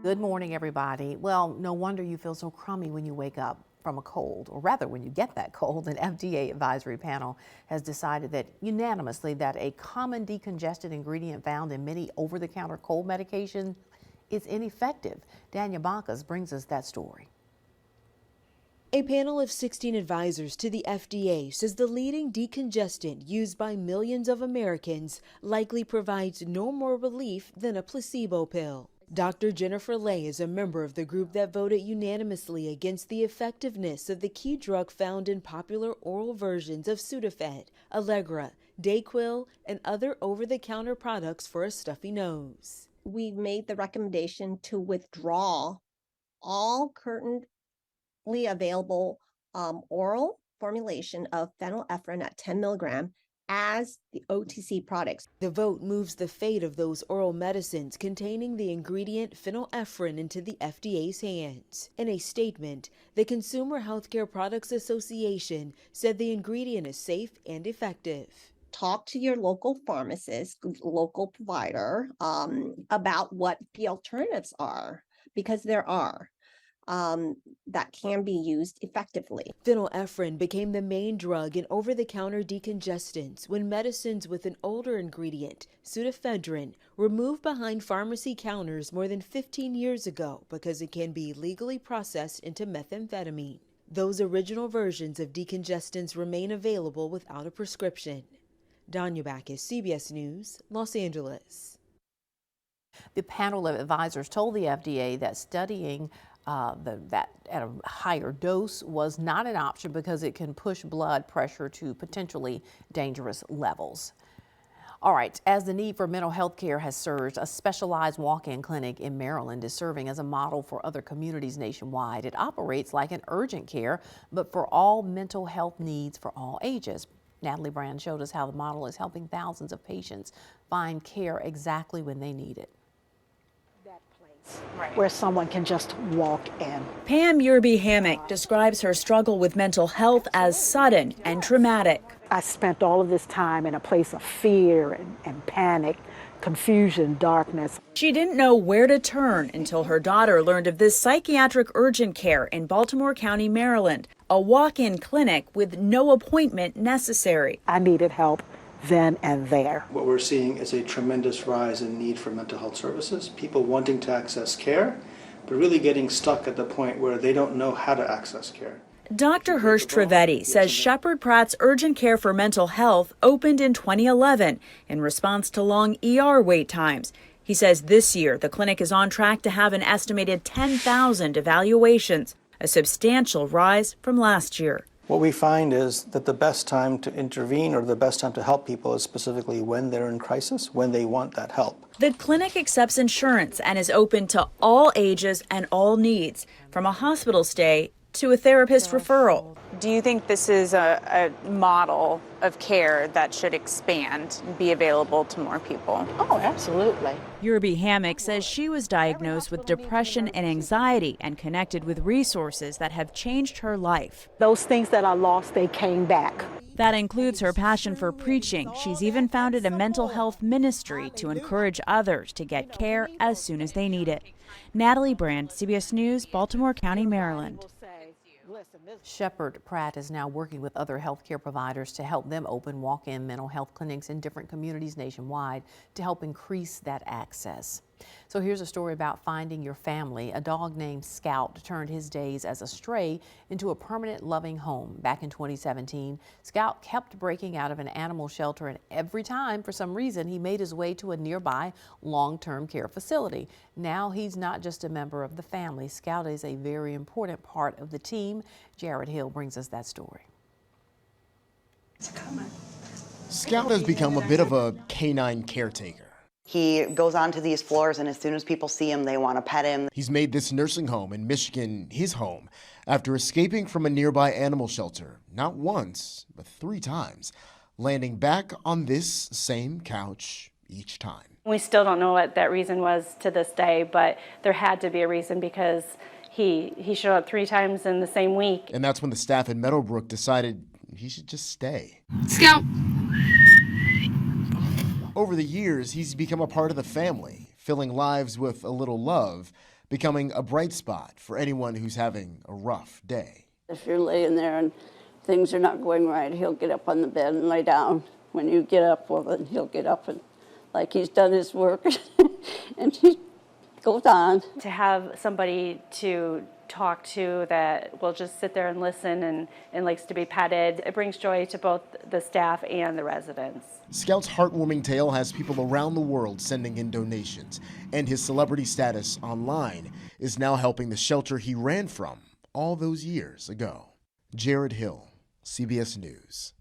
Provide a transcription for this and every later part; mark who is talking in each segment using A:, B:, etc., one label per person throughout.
A: Good morning, everybody. Well, no wonder you feel so crummy when you wake up from a cold, or rather when you get that cold. An FDA advisory panel has decided that unanimously that a common decongestant ingredient found in many over-the-counter cold medication is ineffective. Daniel Bacchus brings us that story.
B: A panel of 16 advisors to the FDA says the leading decongestant used by millions of Americans likely provides no more relief than a placebo pill. Dr. Jennifer Lay is a member of the group that voted unanimously against the effectiveness of the key drug found in popular oral versions of Sudafed, Allegra, Dayquil, and other over-the-counter products for a stuffy nose.
C: We made the recommendation to withdraw all currently available oral formulation of phenylephrine at 10 milligram as the OTC products.
B: The vote moves the fate of those oral medicines containing the ingredient phenylephrine into the FDA's hands. In a statement, the Consumer Healthcare Products Association said the ingredient is safe and effective.
C: Talk to your local pharmacist, local provider about what the alternatives are, because there are. That can be used effectively.
B: Phenylephrine became the main drug in over-the-counter decongestants when medicines with an older ingredient, pseudoephedrine, were moved behind pharmacy counters more than 15 years ago because it can be legally processed into methamphetamine. Those original versions of decongestants remain available without a prescription. Danya Bacchus, CBS News, Los Angeles.
A: The panel of advisors told the FDA that studying that at a higher dose was not an option because it can push blood pressure to potentially dangerous levels. All right, as the need for mental health care has surged, a specialized walk-in clinic in Maryland is serving as a model for other communities nationwide. It operates like an urgent care, but for all mental health needs for all ages. Natalie Brand showed us how the model is helping thousands of patients find care exactly when they need it.
D: Right. Where someone can just walk in.
E: Pam Yerby-Hammock describes her struggle with mental health as sudden and traumatic.
D: I spent all of this time in a place of fear and panic, confusion, darkness.
E: She didn't know where to turn until her daughter learned of this psychiatric urgent care in Baltimore County, Maryland, a walk-in clinic with no appointment necessary.
D: I needed help then and there.
F: What we're seeing is a tremendous rise in need for mental health services, people wanting to access care, but really getting stuck at the point where they don't know how to access care.
E: Dr. Hirsch Trivedi says Shepherd Pratt's urgent care for mental health opened in 2011 in response to long ER wait times. He says this year the clinic is on track to have an estimated 10,000 evaluations, a substantial rise from last year.
F: What we find is that the best time to intervene or the best time to help people is specifically when they're in crisis, when they want that help.
E: The clinic accepts insurance and is open to all ages and all needs, from a hospital stay to a therapist referral.
G: Do you think this is a model of care that should expand and be available to more people?
D: Oh, absolutely.
E: Yerby-Hammock says she was diagnosed with depression and anxiety and connected with resources that have changed her life.
D: Those things that I lost, they came back.
E: That includes her passion for preaching. She's even founded a mental health ministry to encourage others to get care as soon as they need it. Natalie Brand, CBS News, Baltimore County, Maryland.
A: Shepherd Pratt is now working with other healthcare providers to help them open walk-in mental health clinics in different communities nationwide to help increase that access. So here's a story about finding your family. A dog named Scout turned his days as a stray into a permanent loving home. Back in 2017, Scout kept breaking out of an animal shelter, and every time, for some reason, he made his way to a nearby long-term care facility. Now he's not just a member of the family. Scout is a very important part of the team. Jared Hill brings us that story.
H: Scout has become a bit of a canine caretaker.
I: He goes onto these floors, and as soon as people see him, they want to pet him.
H: He's made this nursing home in Michigan his home after escaping from a nearby animal shelter, not once, but 3 times, landing back on this same couch each time.
J: We still don't know what that reason was to this day, but there had to be a reason because he showed up 3 times in the same week.
H: And that's when the staff at Meadowbrook decided he should just stay.
K: Scout!
H: Over the years, he's become a part of the family, filling lives with a little love. becoming a bright spot for anyone who's having a rough day.
K: If you're laying there and things are not going right, he'll get up on the bed and lay down. When you get up, well, then he'll get up and like he's done his work and he goes on.
J: To have somebody to talk to that will just sit there and listen and likes to be petted, it brings joy to both the staff and the residents.
H: Scout's heartwarming tale has people around the world sending in donations, and his celebrity status online is now helping the shelter he ran from all those years ago. Jared Hill, CBS News.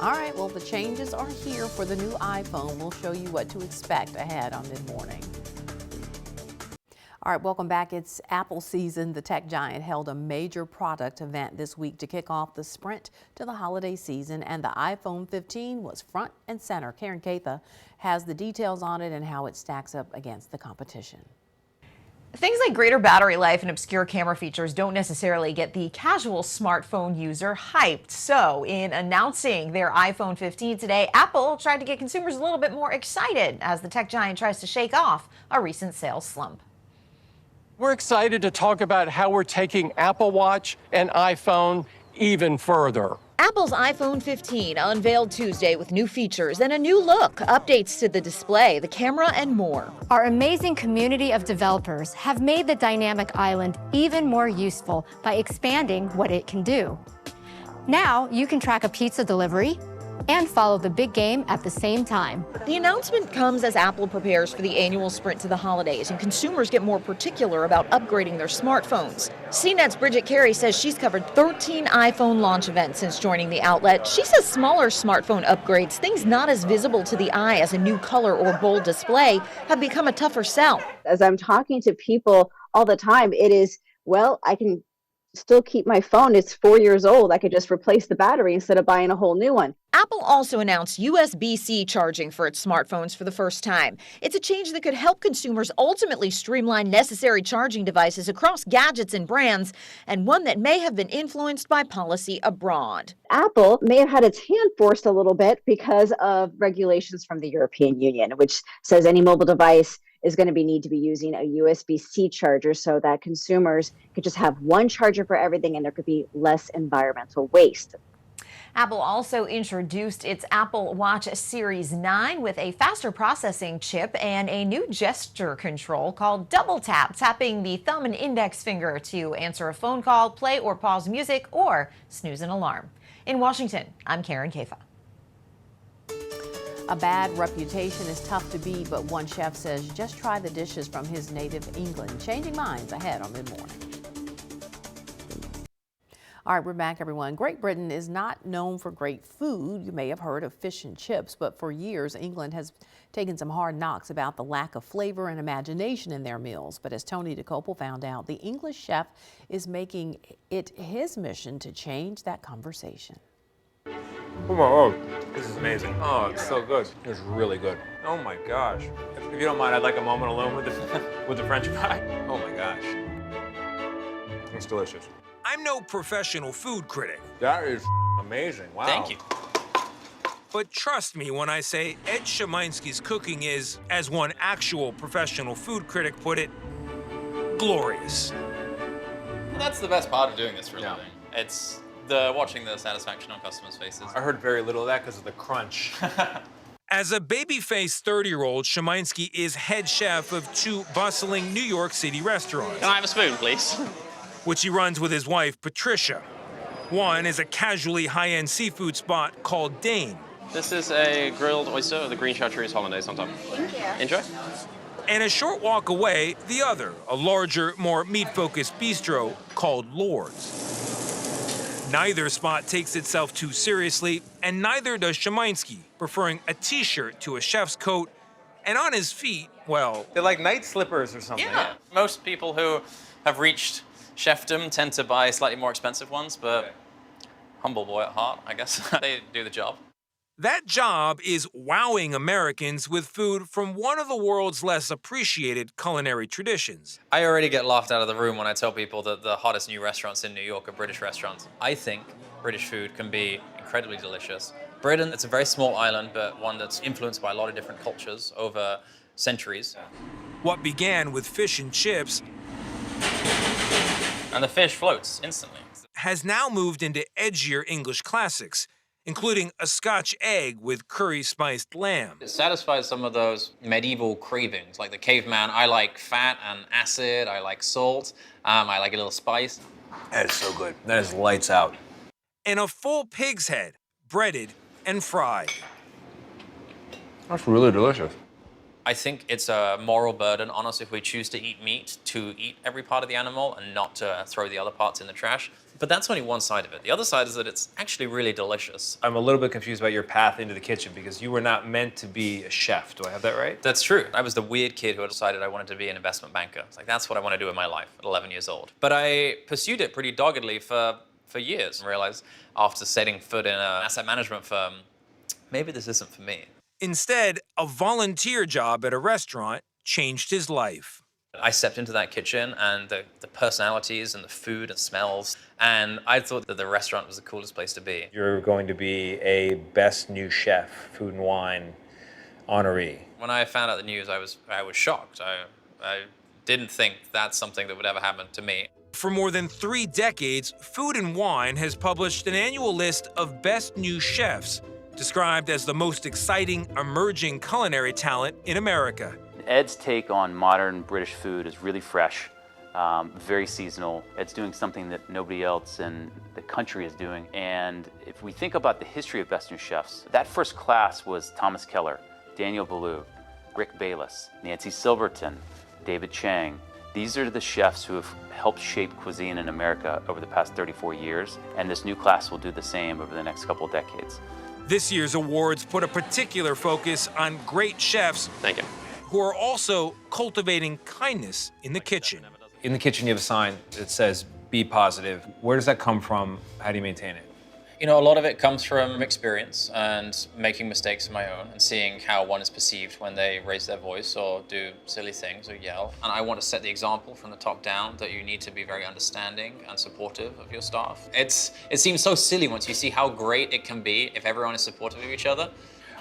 A: All right, well, the changes are here for the new iPhone. We'll show you what to expect ahead on Mid-Morning. All right, welcome back. It's Apple season. The tech giant held a major product event this week to kick off the sprint to the holiday season, and the iPhone 15 was front and center. Karen Catha has the details on it and how it stacks up against the competition.
L: Things like greater battery life and obscure camera features don't necessarily get the casual smartphone user hyped. So, in announcing their iPhone 15 today, Apple tried to get consumers a little bit more excited as the tech giant tries to shake off a recent sales slump.
M: We're excited to talk about how we're taking Apple Watch and iPhone even further.
L: Apple's iPhone 15 unveiled Tuesday with new features and a new look, updates to the display, the camera, and more.
N: Our amazing community of developers have made the dynamic island even more useful by expanding what it can do. Now you can track a pizza delivery and follow the big game at the same time.
L: The announcement comes as Apple prepares for the annual sprint to the holidays and consumers get more particular about upgrading their smartphones. CNET's Bridget Carey says she's covered 13 iPhone launch events since joining the outlet. She says smaller smartphone upgrades, things not as visible to the eye as a new color or bold display, have become a tougher sell.
O: As I'm talking to people all the time, it is, well, I can still keep my phone. It's 4 years old. I could just replace the battery instead of buying a whole new one.
L: Apple also announced USB-C charging for its smartphones for the first time. It's a change that could help consumers ultimately streamline necessary charging devices across gadgets and brands, and one that may have been influenced by policy abroad.
O: Apple may have had its hand forced a little bit because of regulations from the European Union, which says any mobile device is going to need to be using a USB-C charger so that consumers could just have one charger for everything and there could be less environmental waste.
L: Apple also introduced its Apple Watch Series 9 with a faster processing chip and a new gesture control called Double Tap, tapping the thumb and index finger to answer a phone call, play or pause music, or snooze an alarm. In Washington, I'm Karen Catha.
A: A bad reputation is tough to beat, but one chef says just try the dishes from his native England. Changing minds ahead on Mid-Morning. All right, we're back, everyone. Great Britain is not known for great food. You may have heard of fish and chips, but for years, England has taken some hard knocks about the lack of flavor and imagination in their meals. But as Tony DeCopel found out, the English chef is making it his mission to change that conversation.
P: Oh my God, this is amazing. Oh, it's so good. It's really good. Oh my gosh. If you don't mind, I'd like a moment alone with the French fry. Oh my gosh. It's delicious.
Q: I'm no professional food critic.
P: That is amazing. Wow.
Q: Thank you. But trust me when I say Ed Szymański's cooking is, as one actual professional food critic put it, glorious.
R: Well, that's the best part of doing this for a living. It's watching the satisfaction on customers' faces.
P: I heard very little of that because of the crunch.
Q: As a baby-faced 30-year-old, Szymański is head chef of two bustling New York City restaurants.
R: Can I have a spoon, please?
Q: Which he runs with his wife, Patricia. One is a casually high-end seafood spot called Dane.
R: This is a grilled oyster of the green chartreuse hollandaise on top.
N: Thank you.
R: Enjoy.
Q: And a short walk away, the other, a larger, more meat-focused bistro called Lord's. Neither spot takes itself too seriously, and neither does Szymański, preferring a t-shirt to a chef's coat, and on his feet, well...
P: They're like night slippers or something.
R: Yeah. Most people who have reached chefdom tend to buy slightly more expensive ones, but humble boy at heart, I guess. They do the job.
Q: That job is wowing Americans with food from one of the world's less appreciated culinary traditions.
R: I already get laughed out of the room when I tell people that the hottest new restaurants in New York are British restaurants. I think British food can be incredibly delicious. Britain, it's a very small island, but one that's influenced by a lot of different cultures over centuries.
Q: What began with fish and chips
R: And the fish floats instantly.
Q: has now moved into edgier English classics, including a Scotch egg with curry-spiced lamb.
R: It satisfies some of those medieval cravings, like the caveman. I like fat and acid, I like salt, I like a little spice.
P: That is so good. That is lights out.
Q: And a full pig's head, breaded and fried.
P: That's really delicious.
R: I think it's a moral burden on us if we choose to eat meat, to eat every part of the animal and not to throw the other parts in the trash. But that's only one side of it. The other side is that it's actually really delicious.
P: I'm a little bit confused about your path into the kitchen because you were not meant to be a chef. Do I have that right?
R: That's true. I was the weird kid who had decided I wanted to be an investment banker. It's like, that's what I want to do in my life at 11 years old. But I pursued it pretty doggedly for years and realized after setting foot in an asset management firm, maybe this isn't for me.
Q: Instead, a volunteer job at a restaurant changed his life.
R: I stepped into that kitchen and the personalities and the food and smells, and I thought that the restaurant was the coolest place to be.
P: You're going to be a Best New Chef, Food and Wine honoree.
R: When I found out the news, I was shocked. I didn't think that's something that would ever happen to me.
Q: For more than 3 decades, Food and Wine has published an annual list of best new chefs, described as the most exciting emerging culinary talent in America.
S: Ed's take on modern British food is really fresh, very seasonal. Ed's doing something that nobody else in the country is doing. And if we think about the history of Best New Chefs, that first class was Thomas Keller, Daniel Boulud, Rick Bayless, Nancy Silverton, David Chang. These are the chefs who have helped shape cuisine in America over the past 34 years, and this new class will do the same over the next couple decades.
Q: This year's awards put a particular focus on great chefs
R: Thank you.
Q: who are also cultivating kindness in the kitchen.
P: In the kitchen, you have a sign that says, "Be positive." Where does that come from? How do you maintain it?
R: You know, a lot of it comes from experience and making mistakes of my own and seeing how one is perceived when they raise their voice or do silly things or yell. And I want to set the example from the top down that you need to be very understanding and supportive of your staff. It seems so silly once you see how great it can be if everyone is supportive of each other.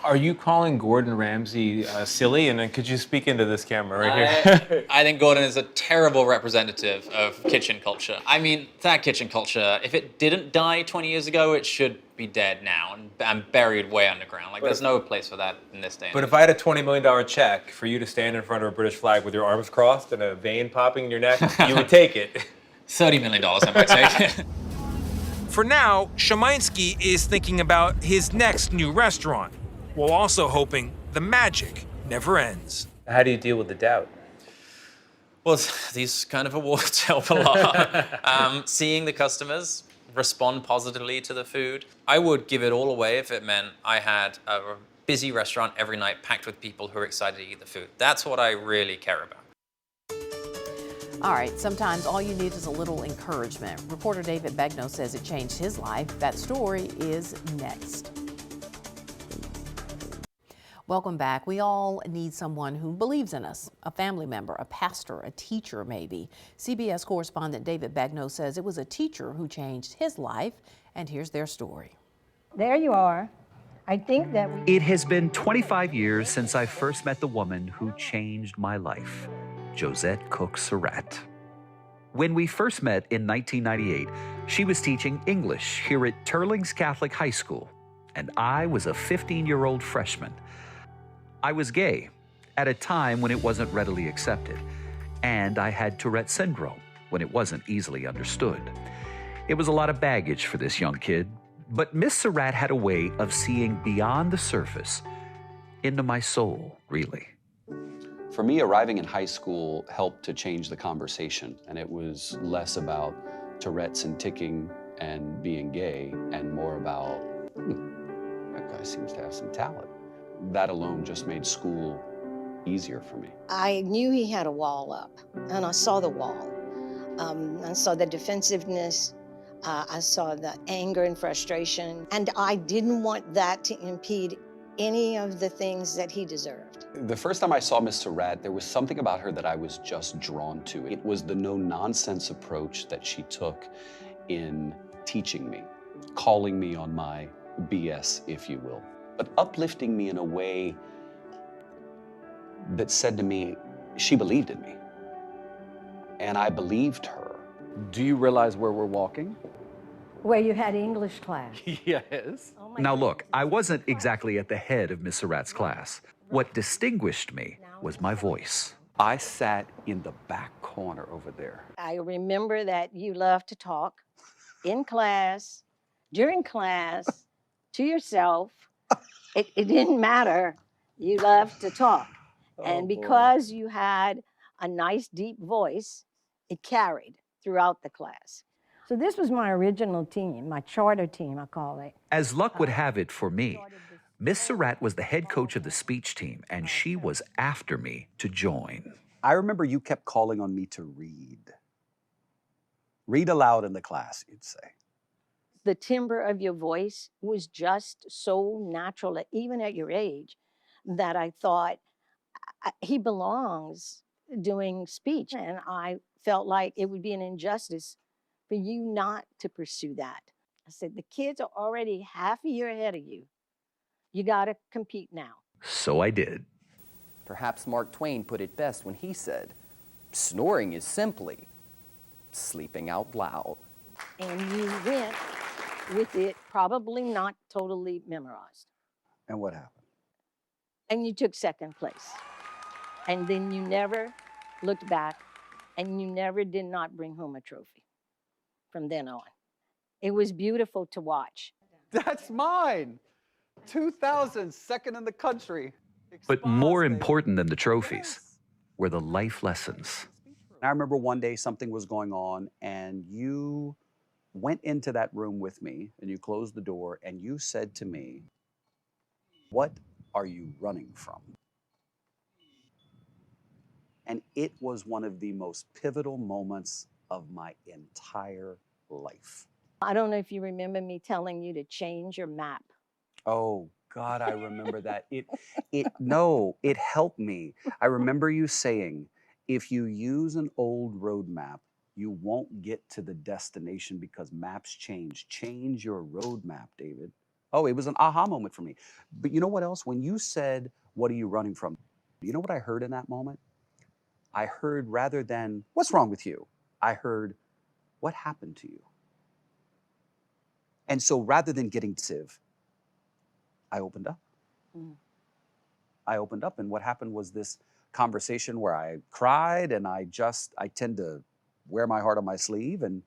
P: Are you calling Gordon Ramsay silly? And then could you speak into this camera right here?
R: I think Gordon is a terrible representative of kitchen culture. I mean, that kitchen culture, if it didn't die 20 years ago, it should be dead now and buried way underground. Like, there's no place for that in this day.
P: But if I had a $20 million check for you to stand in front of a British flag with your arms crossed and a vein popping in your neck, you would take it.
R: $30 million I might take.
Q: For now, Shemansky is thinking about his next new restaurant, while also hoping the magic never ends.
P: How do you deal with the doubt?
R: Well, these kind of awards help a lot. Seeing the customers respond positively to the food. I would give it all away if it meant I had a busy restaurant every night packed with people who are excited to eat the food. That's what I really care about.
A: All right, sometimes all you need is a little encouragement. Reporter David Begnaud says it changed his life. That story is next. Welcome back. We all need someone who believes in us, a family member, a pastor, a teacher maybe. CBS correspondent David Begnaud says it was a teacher who changed his life, and here's their story.
T: There you are. I think that
U: It has been 25 years since I first met the woman who changed my life, Josette Cook Surratt. When we first met in 1998, she was teaching English here at Turlings Catholic High School, and I was a 15-year-old freshman. I was gay at a time when it wasn't readily accepted, and I had Tourette syndrome when it wasn't easily understood. It was a lot of baggage for this young kid, but Miss Surratt had a way of seeing beyond the surface into my soul, really.
V: For me, arriving in high school helped to change the conversation, and it was less about Tourette's and ticking and being gay, and more about, that guy seems to have some talent. That alone just made school easier for me.
T: I knew he had a wall up, and I saw the wall. I saw the defensiveness. I saw the anger and frustration, and I didn't want that to impede any of the things that he deserved.
V: The first time I saw Miss Surratt, there was something about her that I was just drawn to. It was the no-nonsense approach that she took in teaching me, calling me on my BS, if you will, but uplifting me in a way that said to me, She believed in me, and I believed her.
B: Do you realize where we're walking?
T: Where you had English class.
B: Yes.
U: Now look, I wasn't exactly at the head of Miss Surratt's class. What distinguished me was my voice.
B: I sat in the back corner over there.
T: I remember that you loved to talk in class, during class, to yourself. It didn't matter. You loved to talk. And because you had a nice deep voice, it carried throughout the class. So this was my original team, my charter team, I call it.
U: As luck would have it for me, Miss Surratt was the head coach of the speech team, and she was after me to join.
V: I remember you kept calling on me to read. Read aloud in the class, you'd say.
T: The timbre of your voice was just so natural, even at your age, that I thought he belongs doing speech. And I felt like it would be an injustice for you not to pursue that. I said, the kids are already half a year ahead of you. You got to compete now.
U: So I did.
C: Perhaps Mark Twain put it best when he said, snoring is simply sleeping out loud.
T: And you went with it, probably not totally memorized.
V: And what happened?
T: And you took second place. And then you never looked back, and you never did not bring home a trophy from then on. It was beautiful to watch.
B: That's mine. 2000, second in the country.
U: But more important than the trophies were the life lessons.
V: I remember one day something was going on, and you went into that room with me, and you closed the door, and you said to me, "What are you running from?" And it was one of the most pivotal moments of my entire life.
T: I don't know if you remember me telling you to change your map.
V: Oh, God, I remember that. It helped me. I remember you saying, if you use an old road map, you won't get to the destination because maps change. Change your road map, David. Oh, it was an aha moment for me. But you know what else? When you said, what are you running from? You know what I heard in that moment? I heard, rather than, what's wrong with you? I heard, what happened to you? And so rather than getting civ, I opened up. I opened up, and what happened was this conversation where I cried, and I tend to wear my heart on my sleeve, and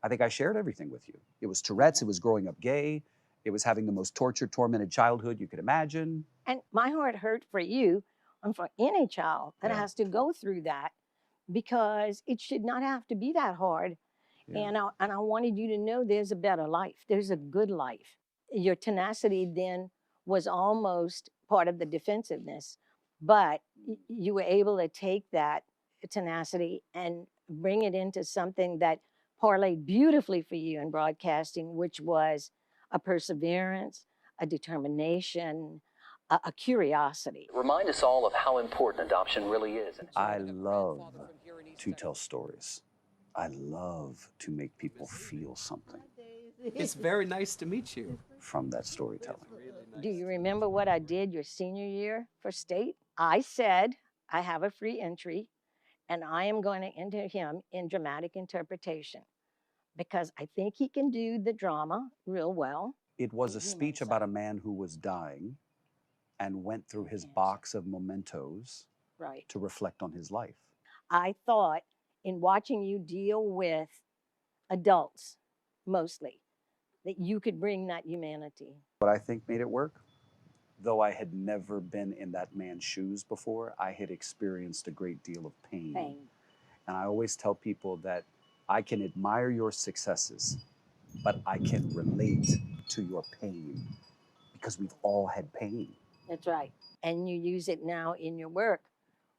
V: I think I shared everything with you. It was Tourette's, it was growing up gay, it was having the most tortured, tormented childhood you could imagine.
T: And my heart hurt for you and for any child that has to go through that, because it should not have to be that hard. And I wanted you to know there's a better life. There's a good life. Your tenacity then was almost part of the defensiveness, but you were able to take that tenacity and bring it into something that parlayed beautifully for you in broadcasting, which was a perseverance, a determination, a curiosity.
C: Remind us all of how important adoption really is.
V: I love to tell stories. I love to make people feel something
B: It's very nice to meet you.
V: from that storytelling.
T: Do you remember what I did your senior year for state? I said, I have a free entry, and I am going to enter him in dramatic interpretation because I think he can do the drama real well.
V: It was a speech about a man who was dying and went through his box of mementos
T: Right.
V: to reflect on his life.
T: I thought in watching you deal with adults, mostly, that you could bring that humanity.
V: What I think made it work, though I had never been in that man's shoes before, I had experienced a great deal of pain. And I always tell people that I can admire your successes, but I can relate to your pain because we've all had pain.
T: That's right. And you use it now in your work,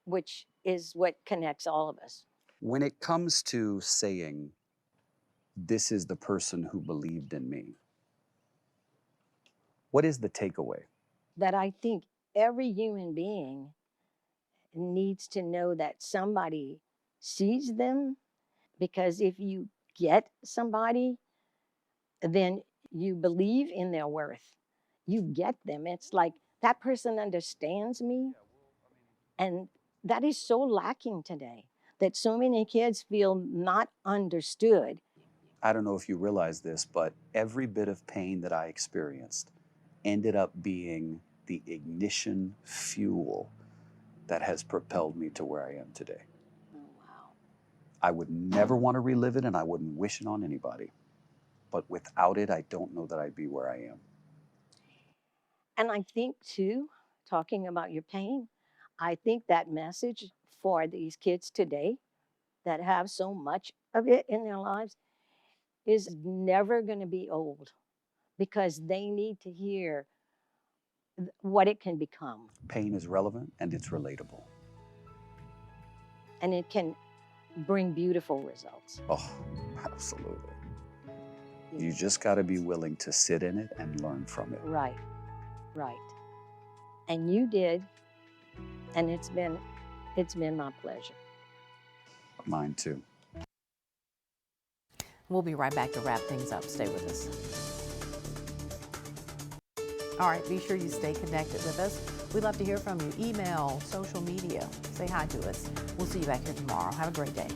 T: which is what connects all of us.
V: When it comes to saying, this is the person who believed in me, what is the takeaway?
T: That I think every human being needs to know that somebody sees them, because if you get somebody, then you believe in their worth. You get them. It's like that person understands me, and That is so lacking today, that so many kids feel not understood.
V: I don't know if you realize this, but every bit of pain that I experienced ended up being the ignition fuel that has propelled me to where I am today.
T: Oh, wow.
V: I would never want to relive it, and I wouldn't wish it on anybody. But without it, I don't know that I'd be where I am.
T: And I think, too, talking about your pain, I think that message for these kids today that have so much of it in their lives is never going to be old, because they need to hear what it can become.
V: Pain is relevant and it's relatable.
T: And it can bring beautiful results.
V: Oh, absolutely. You just got to be willing to sit in it and learn from it.
T: Right, right. And you did, and it's been my pleasure.
V: Mine too.
A: We'll be right back to wrap things up. Stay with us. All right, be sure you stay connected with us. We'd love to hear from you. Email, social media, say hi to us. We'll see you back here tomorrow. Have a great day.